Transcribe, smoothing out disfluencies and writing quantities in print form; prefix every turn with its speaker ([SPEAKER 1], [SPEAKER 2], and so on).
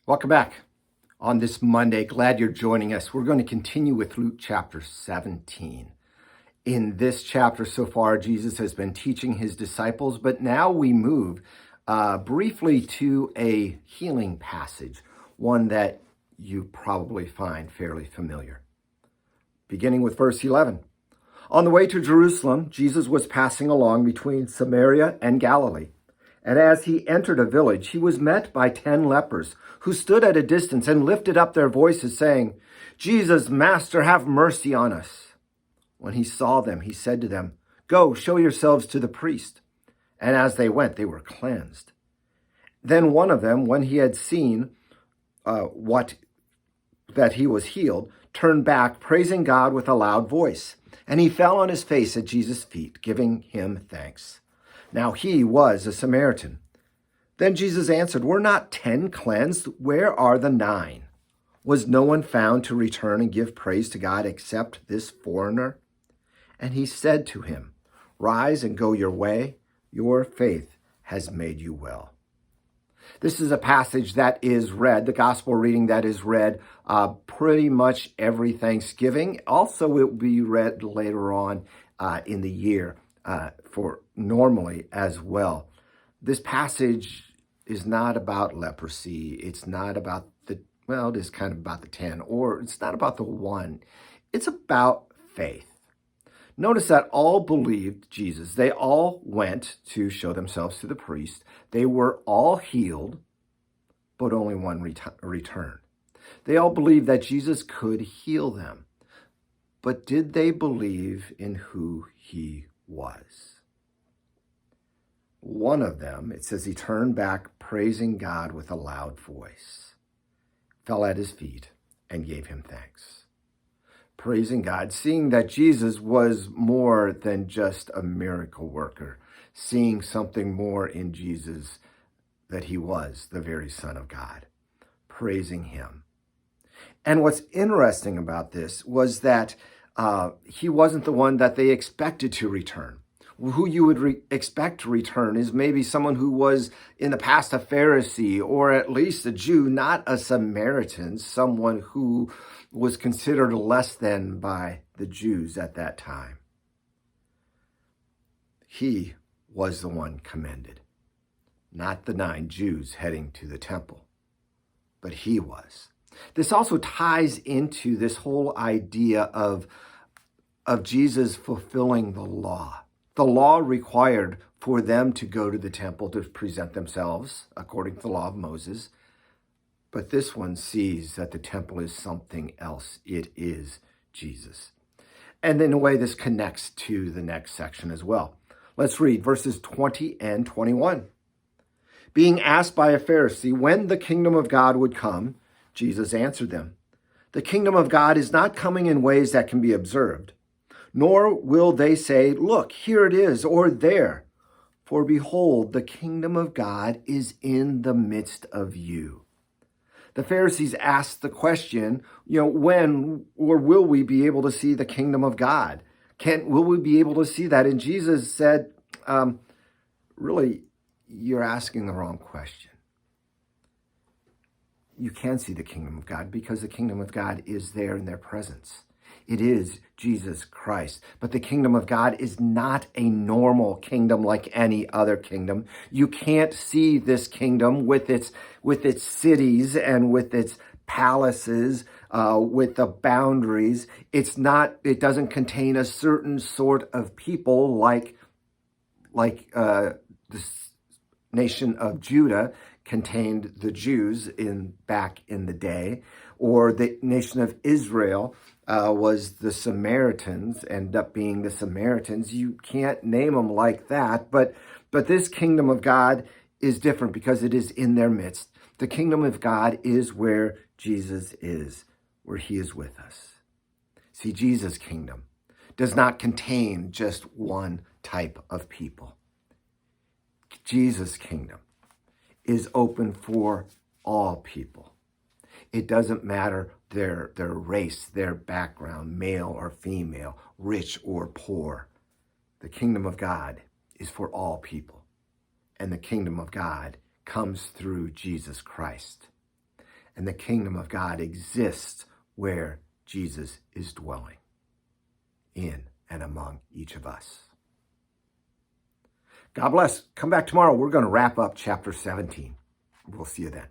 [SPEAKER 1] Welcome back on this Monday. Glad you're joining us. We're going to continue with Luke chapter 17. In this chapter so far, Jesus has been teaching his disciples, but now we move briefly to a healing passage, one that you probably find fairly familiar. Beginning with verse 11. On the way to Jerusalem, Jesus was passing along between Samaria and Galilee. And as he entered a village, he was met by 10 lepers who stood at a distance and lifted up their voices, saying, "Jesus, Master, have mercy on us." When he saw them, he said to them, "Go, show yourselves to the priest." And as they went, they were cleansed. Then one of them, when he had seen that he was healed, turned back, praising God with a loud voice. And he fell on his face at Jesus' feet, giving him thanks. Now he was a Samaritan. Then Jesus answered, "Were not 10 cleansed? Where are the 9? Was no one found to return and give praise to God except this foreigner?" And he said to him, "Rise and go your way. Your faith has made you well." This is a passage that is read, the gospel reading that is read pretty much every Thanksgiving. Also, it will be read later on in the year for normally as well. This passage is not about leprosy. It's not about it is kind of about the 10, or it's not about the 1. It's about faith. Notice that all believed Jesus. They all went to show themselves to the priest. They were all healed, but only one returned. They all believed that Jesus could heal them. But did they believe in who he was? One of them, it says he turned back, praising God with a loud voice, fell at his feet, and gave him thanks. Praising God, seeing that Jesus was more than just a miracle worker, seeing something more in Jesus, that he was the very Son of God, praising him. And what's interesting about this was that he wasn't the one that they expected to return. Who you would expect to return is maybe someone who was in the past a Pharisee, or at least a Jew, not a Samaritan, someone who was considered less than by the Jews at that time. He was the one commended, not the 9 Jews heading to the temple, but he was. This also ties into this whole idea of Jesus fulfilling the law. The law required for them to go to the temple to present themselves according to the law of Moses. But this one sees that the temple is something else. It is Jesus. And in a way, this connects to the next section as well. Let's read verses 20 and 21. Being asked by a Pharisee when the kingdom of God would come, Jesus answered them, "The kingdom of God is not coming in ways that can be observed. Nor will they say, 'Look, here it is,' or 'there.' For behold, the kingdom of God is in the midst of you." The Pharisees asked the question, when or will we be able to see the kingdom of God? Will we be able to see that? And Jesus said, really, you're asking the wrong question. You can see the kingdom of God because the kingdom of God is there in their presence. It is Jesus Christ. But the kingdom of God is not a normal kingdom like any other kingdom. You can't see this kingdom with its cities and with its palaces, with the boundaries. It doesn't contain a certain sort of people like the nation of Judah contained the Jews back in the day, or the nation of Israel was the Samaritans, end up being the Samaritans. You can't name them like that, but this kingdom of God is different because it is in their midst. The kingdom of God is where Jesus is, where he is with us. See, Jesus' kingdom does not contain just one type of people. Jesus' kingdom is open for all people. It doesn't matter their race, their background, male or female, rich or poor. The kingdom of God is for all people. And the kingdom of God comes through Jesus Christ. And the kingdom of God exists where Jesus is dwelling, in and among each of us. God bless. Come back tomorrow. We're going to wrap up chapter 17. We'll see you then.